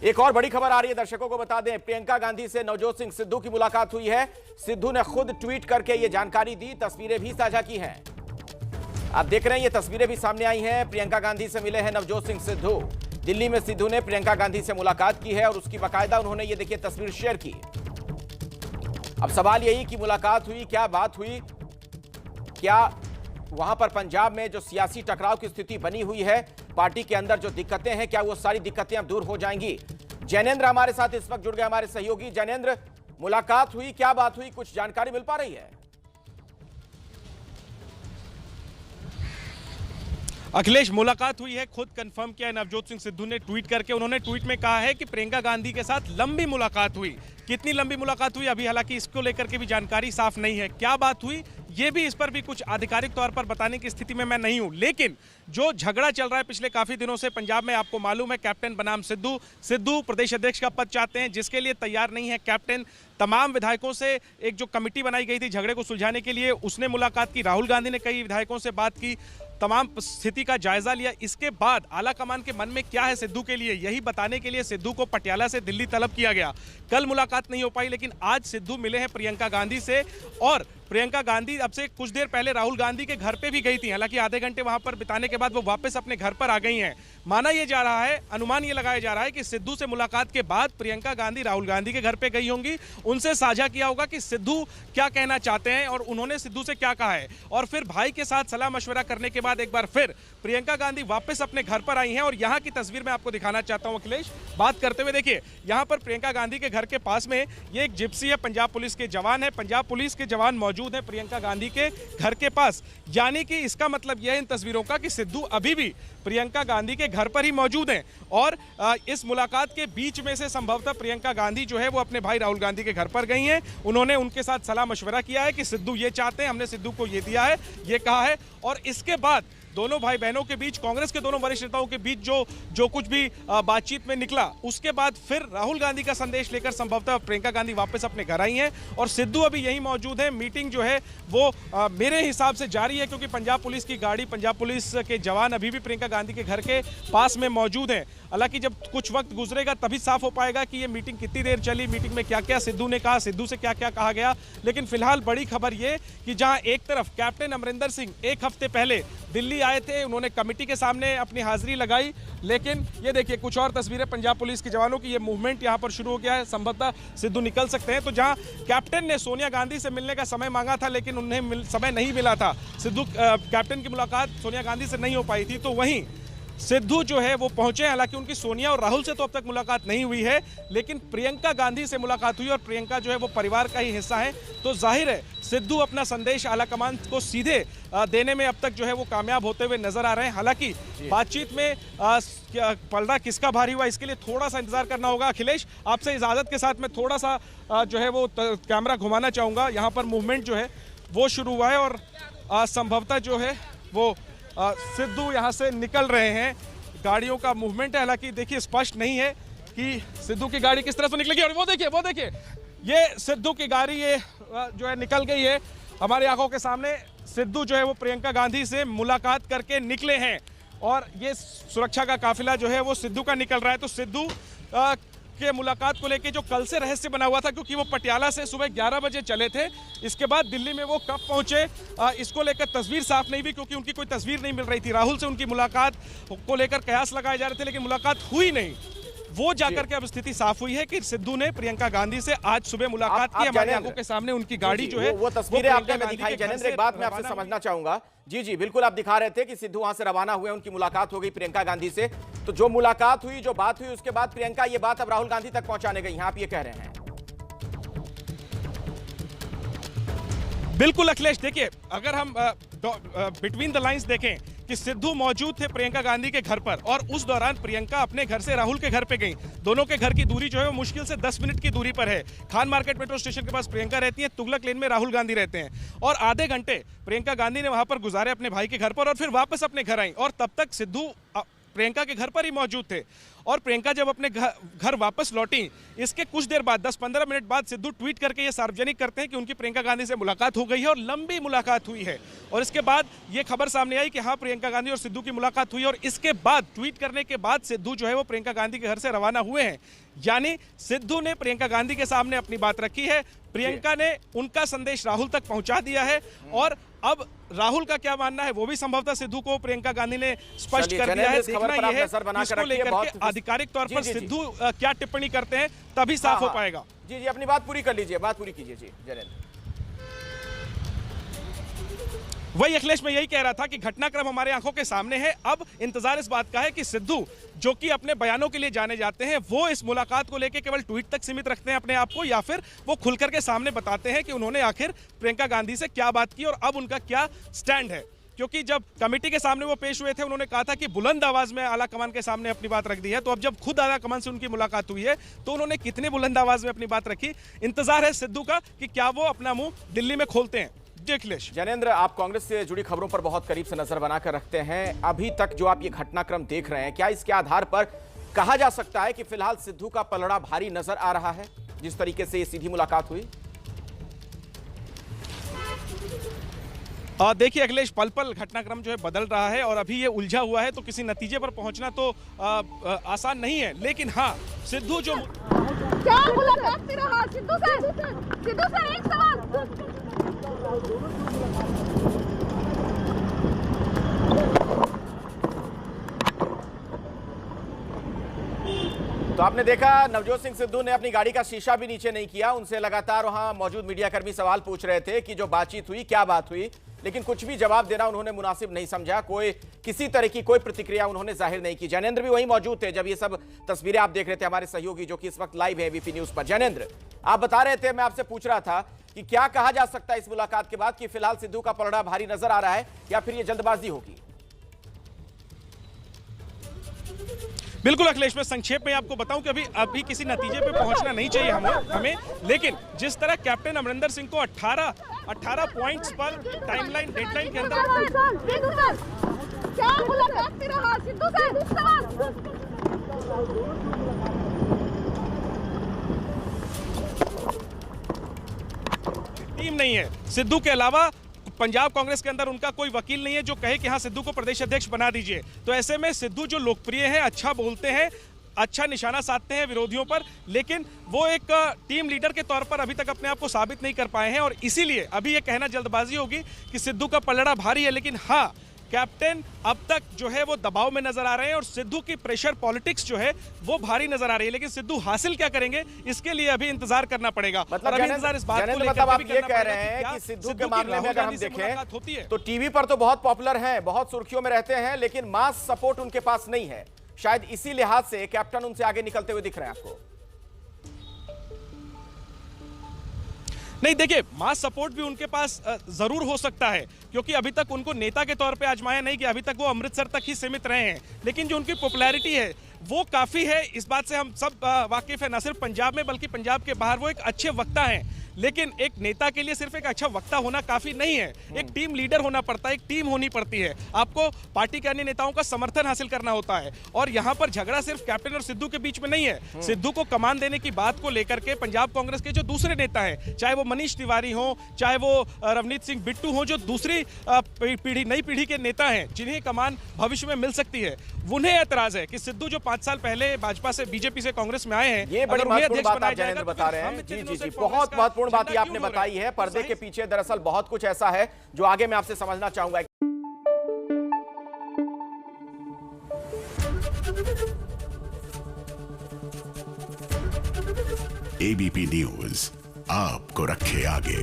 एक और बड़ी खबर आ रही है, दर्शकों को बता दें, प्रियंका गांधी से नवजोत सिंह सिद्धू की मुलाकात हुई है। सिद्धू ने खुद ट्वीट करके यह जानकारी दी, तस्वीरें भी साझा की हैं। आप देख रहे हैं, ये तस्वीरें भी सामने आई हैं। प्रियंका गांधी से मिले हैं नवजोत सिंह सिद्धू। दिल्ली में सिद्धू ने प्रियंका गांधी से मुलाकात की है और उसकी बाकायदा उन्होंने ये देखिए तस्वीर शेयर की। अब सवाल यही कि मुलाकात हुई, क्या बात हुई, क्या वहां पर पंजाब में जो सियासी टकराव की स्थिति बनी हुई है, पार्टी के अंदर जो दिक्कतें हैं, क्या वो सारी दिक्कतें अब दूर हो जाएंगी? जैनेंद्र हमारे साथ इस वक्त जुड़ गए, हमारे सहयोगी। जैनेंद्र, मुलाकात हुई, क्या बात हुई, कुछ जानकारी मिल पा रही है? अखिलेश, मुलाकात हुई है, खुद कंफर्म किया है नवजोत सिंह सिद्धू ने ट्वीट करके। उन्होंने ट्वीट में कहा है कि प्रियंका गांधी के साथ लंबी मुलाकात हुई। कितनी लंबी मुलाकात हुई अभी हालांकि इसको लेकर के भी जानकारी साफ नहीं है। क्या बात हुई ये भी, इस पर भी कुछ आधिकारिक तौर पर बताने की स्थिति में मैं नहीं हूं। लेकिन जो झगड़ा चल रहा है पिछले काफी दिनों से पंजाब में, आपको मालूम है, कैप्टन बनाम सिद्धू प्रदेश अध्यक्ष का पद चाहते हैं, जिसके लिए तैयार नहीं है कैप्टन। तमाम विधायकों से एक जो कमेटी बनाई गई थी झगड़े को सुलझाने के लिए, उसने मुलाकात की। राहुल गांधी ने कई विधायकों से बात की, तमाम स्थिति का जायजा लिया। इसके बाद आलाकमान के मन में क्या है सिद्धू के लिए, यही बताने के लिए सिद्धू को पटियाला से दिल्ली तलब किया गया। कल मुलाकात नहीं हो पाई, लेकिन आज सिद्धू मिले हैं प्रियंका गांधी से। और प्रियंका गांधी अब से कुछ देर पहले राहुल गांधी के घर पे भी गई थी। हालांकि आधे घंटे वहां पर बिताने के बाद वो वापस अपने घर पर आ गई हैं। माना यह जा रहा है, अनुमान ये लगाया जा रहा है कि सिद्धू से मुलाकात के बाद प्रियंका गांधी राहुल गांधी के घर पे गई होंगी, उनसे साझा किया होगा कि सिद्धू क्या कहना चाहते हैं और उन्होंने सिद्धू से क्या कहा है। और फिर भाई के साथ सलाह मशवरा करने के बाद एक बार फिर प्रियंका गांधी वापस अपने घर पर आई हैं। और यहाँ की तस्वीर मैं आपको दिखाना चाहता हूँ अखिलेश, बात करते हुए। देखिए, यहाँ पर प्रियंका गांधी के घर के पास में ये एक जिप्सी है, पंजाब पुलिस के जवान है, पंजाब पुलिस के जवान मौजूद है प्रियंका गांधी के घर के पास। यानी कि इसका मतलब यह है इन तस्वीरों का कि सिद्धू अभी भी प्रियंका गांधी के घर पर ही मौजूद हैं। और इस मुलाकात के बीच में से संभवतः प्रियंका गांधी जो है वो अपने भाई राहुल गांधी के घर पर गई हैं। उन्होंने उनके साथ सलाह मशवरा किया है कि सिद्धू ये चाहते हैं, हमने सिद्धू को ये दिया है, ये कहा है। और इसके बाद दोनों भाई बहनों के बीच, कांग्रेस के दोनों वरिष्ठ नेताओं के बीच जो कुछ भी बातचीत में निकला, उसके बाद फिर राहुल गांधी का संदेश लेकर संभवतः प्रियंका गांधी वापस अपने घर आई हैं। और सिद्धू अभी यहीं मौजूद है। मीटिंग जो है वो मेरे हिसाब से जारी है, क्योंकि पंजाब पुलिस की गाड़ी, पंजाब पुलिस के जवान अभी भी प्रियंका गांधी के घर के पास में मौजूद हैं। हालांकि जब कुछ वक्त गुजरेगा तभी साफ हो पाएगा कि ये मीटिंग कितनी देर चली, मीटिंग में क्या क्या सिद्धू ने कहा, सिद्धू से क्या क्या कहा गया। लेकिन फिलहाल बड़ी खबर ये कि जहां एक तरफ कैप्टन अमरिंदर सिंह एक हफ्ते पहले दिल्ली आए थे, उन्होंने कमेटी के सामने अपनी हाजिरी लगाई, लेकिन ये देखिए कुछ और तस्वीरें पंजाब पुलिस के जवानों की। ये मूवमेंट यहाँ पर शुरू हो गया है, संभवतः सिद्धू निकल सकते हैं। तो जहाँ कैप्टन ने सोनिया गांधी से मिलने का समय मांगा था, लेकिन उन्हें समय नहीं मिला था, सिद्धू कैप्टन की मुलाकात सोनिया गांधी से नहीं हो पाई थी, तो वहीं सिद्धू जो है वो पहुंचे। हालांकि उनकी सोनिया और राहुल से तो अब तक मुलाकात नहीं हुई है, लेकिन प्रियंका गांधी से मुलाकात हुई। और प्रियंका जो है वो परिवार का ही हिस्सा है, तो जाहिर है सिद्धू अपना संदेश आलाकमान को सीधे देने में अब तक जो है वो कामयाब होते हुए नजर आ रहे हैं। हालांकि बातचीत में पलड़ा किसका भारी हुआ, इसके लिए थोड़ा सा इंतजार करना होगा। अखिलेश, आपसे इजाजत के साथ मैं थोड़ा सा जो है वो कैमरा घुमाना चाहूँगा। यहाँ पर मूवमेंट जो है वो शुरू हुआ है और संभवतः जो है वो सिद्धू यहाँ से निकल रहे हैं। गाड़ियों का मूवमेंट है, हालांकि देखिए स्पष्ट नहीं है कि सिद्धू की गाड़ी किस तरह से निकलेगी। और वो देखिए ये सिद्धू की गाड़ी ये जो है निकल गई है हमारी आंखों के सामने। सिद्धू जो है वो प्रियंका गांधी से मुलाकात करके निकले हैं और ये सुरक्षा का काफिला जो है वो सिद्धू का निकल रहा है। तो सिद्धू के मुलाकात को लेके जो कल से रहस्य बना हुआ था, क्योंकि वो पटियाला से सुबह 11 बजे चले थे, इसके बाद दिल्ली में वो कब पहुंचे इसको लेकर तस्वीर साफ नहीं हुई, क्योंकि उनकी कोई तस्वीर नहीं मिल रही थी। राहुल से उनकी मुलाकात को लेकर कयास लगाए जा रहे थे, लेकिन मुलाकात हुई नहीं। वो जाकर के अब स्थिति साफ हुई है कि सिद्धू ने प्रियंका गांधी से आज सुबह मुलाकात की। हमारे आंखों के सामने उनकी गाड़ी जो है वो तस्वीरें आपने दिखाई। जैनेंद्र, एक बात मैं आपसे समझना चाहूंगा। जी बिल्कुल, आप दिखा रहे थे कि सिद्धू वहां से रवाना हुए, उनकी मुलाकात हो गई प्रियंका गांधी से। तो जो मुलाकात हुई, जो बात हुई, उसके बाद प्रियंका ये बात अब राहुल गांधी तक पहुंचाने गई, आप ये कह रहे हैं? बिल्कुल अखिलेश, देखिए अगर हम बिटवीन द लाइंस देखें कि सिद्धू मौजूद थे प्रियंका गांधी के घर पर और उस दौरान प्रियंका अपने घर से राहुल के घर पे गई। दोनों के घर की दूरी जो है वो मुश्किल से 10 मिनट की दूरी पर है। खान मार्केट मेट्रो स्टेशन के पास प्रियंका रहती है, तुगलक लेन में राहुल गांधी रहते हैं। और आधे घंटे प्रियंका गांधी ने वहां पर गुजारे अपने भाई के घर पर और फिर वापस अपने घर आई। और तब तक सिद्धू प्रियंका के घर पर ही मौजूद थे। और प्रियंका जब अपने घर वापस लौटी, इसके कुछ देर बाद 10-15 मिनट बाद सिद्धू ट्वीट करके ये सार्वजनिक करते हैं कि उनकी प्रियंका गांधी से मुलाकात हो गई है और लंबी मुलाकात हुई है। और इसके बाद ये खबर सामने आई कि हाँ, प्रियंका गांधी और सिद्धू की मुलाकात हुई। और इसके बाद ट्वीट करने के बाद सिद्धू जो है वो प्रियंका गांधी के घर से रवाना हुए हैं। यानी सिद्धू ने प्रियंका गांधी के सामने अपनी बात रखी है, प्रियंका ने उनका संदेश राहुल तक पहुंचा दिया है। और अब राहुल का क्या मानना है वो भी संभवतः सिद्धू को प्रियंका गांधी ने स्पष्ट कर दिया है। देखना यह है इसको लेकर के आधिकारिक तौर पर सिद्धू क्या टिप्पणी करते हैं, तभी साफ हो पाएगा। जी, अपनी बात पूरी कर लीजिए, बात पूरी कीजिए जी जयेंद्र। वही अखिलेश, मैं यही कह रहा था कि घटनाक्रम हमारे आंखों के सामने है। अब इंतजार इस बात का है कि सिद्धू, जो कि अपने बयानों के लिए जाने जाते हैं, वो इस मुलाकात को लेकर केवल ट्वीट तक सीमित रखते हैं अपने आप को, या फिर वो खुलकर के सामने बताते हैं कि उन्होंने आखिर प्रियंका गांधी से क्या बात की और अब उनका क्या स्टैंड है। क्योंकि जब कमेटी के सामने वो पेश हुए थे, उन्होंने कहा था कि बुलंद आवाज में आला कमान के सामने अपनी बात रख दी है। तो अब जब खुद आला कमान से उनकी मुलाकात हुई है तो उन्होंने कितने बुलंद आवाज में अपनी बात रखी। इंतजार है सिद्धू का कि क्या वो अपना मुंह दिल्ली में खोलते हैं। जयेंद्र, आप कांग्रेस से जुड़ी खबरों पर बहुत करीब से नजर बनाकर रखते हैं। अभी तक जो आप ये घटनाक्रम देख रहे हैं, क्या इसके आधार पर कहा जा सकता है कि फिलहाल सिद्धू का पलड़ा भारी नजर आ रहा है, जिस तरीके से ये सीधी मुलाकात हुई? देखिए अखिलेश, पल पल घटनाक्रम जो है बदल रहा है और अभी ये उलझा हुआ है, तो किसी नतीजे पर पहुंचना तो आसान नहीं है। लेकिन हाँ, सिद्धू जो क्या मुलाकात से रहा सिद्धू से एक सवाल। तो आपने देखा, नवजोत सिंह सिद्धू ने अपनी गाड़ी का शीशा भी नीचे नहीं किया। उनसे लगातार वहां मौजूद मीडियाकर्मी सवाल पूछ रहे थे कि जो बातचीत हुई, क्या बात हुई, लेकिन कुछ भी जवाब देना उन्होंने मुनासिब नहीं समझा। किसी तरह की कोई प्रतिक्रिया उन्होंने जाहिर नहीं की। जयेंद्र भी वहीं मौजूद थे जब ये सब तस्वीरें आप देख रहे थे, हमारे सहयोगी जो कि इस वक्त लाइव है एबीपी न्यूज पर। जयेंद्र, आप बता रहे थे, मैं आपसे पूछ रहा था कि क्या कहा जा सकता है इस मुलाकात के बाद कि फिलहाल सिद्धू का पलड़ा भारी नजर आ रहा है या फिर ये जल्दबाजी होगी? बिल्कुल अखिलेश, मैं संक्षेप में आपको बताऊं कि अभी किसी नतीजे पे पहुंचना नहीं चाहिए हमें, लेकिन जिस तरह कैप्टन अमरिंदर सिंह को 18 पॉइंट्स पर टाइमलाइन डेडलाइन के अंदर क्या मुलाकात से रहा सिद्धू से टीम नहीं है सिद्धू के अलावा, पंजाब कांग्रेस के अंदर उनका कोई वकील नहीं है जो कहे कि हाँ सिद्धू को प्रदेश अध्यक्ष बना दीजिए। तो ऐसे में सिद्धू जो लोकप्रिय है, अच्छा बोलते हैं, अच्छा निशाना साधते हैं विरोधियों पर, लेकिन वो एक टीम लीडर के तौर पर अभी तक अपने आप को साबित नहीं कर पाए हैं। और इसीलिए अभी ये कहना जल्दबाजी होगी कि सिद्धू का पलड़ा भारी है। लेकिन हाँ, कैप्टन अब तक जो है वो दबाव में नजर आ रहे हैं और सिद्धू की प्रेशर पॉलिटिक्स जो है वो भारी नजर आ रही है। लेकिन सिद्धू हासिल क्या करेंगे, इसके लिए अभी इंतजार करना पड़ेगा। मतलब अभी इंतजार इस बात को लेकर आप ये कह रहे हैं कि सिद्धू के मामले में अगर हम देखें तो टीवी पर तो बहुत पॉपुलर हैं, बहुत सुर्खियों में रहते हैं, लेकिन मास सपोर्ट उनके पास नहीं है। शायद इसी लिहाज से कैप्टन उनसे आगे निकलते हुए दिख रहे हैं आपको। नहीं, देखिए, मास सपोर्ट भी उनके पास जरूर हो सकता है, क्योंकि अभी तक उनको नेता के तौर पे आजमाया नहीं कि अभी तक वो अमृतसर तक ही सीमित रहे हैं। लेकिन जो उनकी पॉपुलैरिटी है वो काफी है, इस बात से हम सब वाकिफ है, न सिर्फ पंजाब में बल्कि पंजाब के बाहर वो एक अच्छे वक्ता हैं। लेकिन एक नेता के लिए सिर्फ एक अच्छा वक्ता होना काफी नहीं है, एक टीम लीडर होना पड़ता है, एक टीम होनी पड़ती है। आपको पार्टी के अन्य नेताओं का समर्थन हासिल करना होता है। और यहाँ पर झगड़ा सिर्फ कैप्टन और सिद्धू के बीच में नहीं है। सिद्धू को कमान देने की बात को लेकर के पंजाब कांग्रेस के जो दूसरे नेता हैं, चाहे वो मनीष तिवारी हो, चाहे वो रवनीत सिंह बिट्टू हो, जो दूसरी पीढ़ी, नई पीढ़ी के नेता हैं जिन्हें कमान भविष्य में मिल सकती है, उन्हें एतराज है कि सिद्धू जो 5 साल पहले भाजपा से, बीजेपी से कांग्रेस में आए हैं, ये बड़ी महत्वपूर्ण बात आप जयेंद्र बता रहे हैं। जी, बहुत महत्वपूर्ण बात आपने बताई है। पर्दे के पीछे दरअसल बहुत कुछ ऐसा है जो आगे मैं आपसे समझना चाहूंगा। एबीपी न्यूज आपको रखे आगे।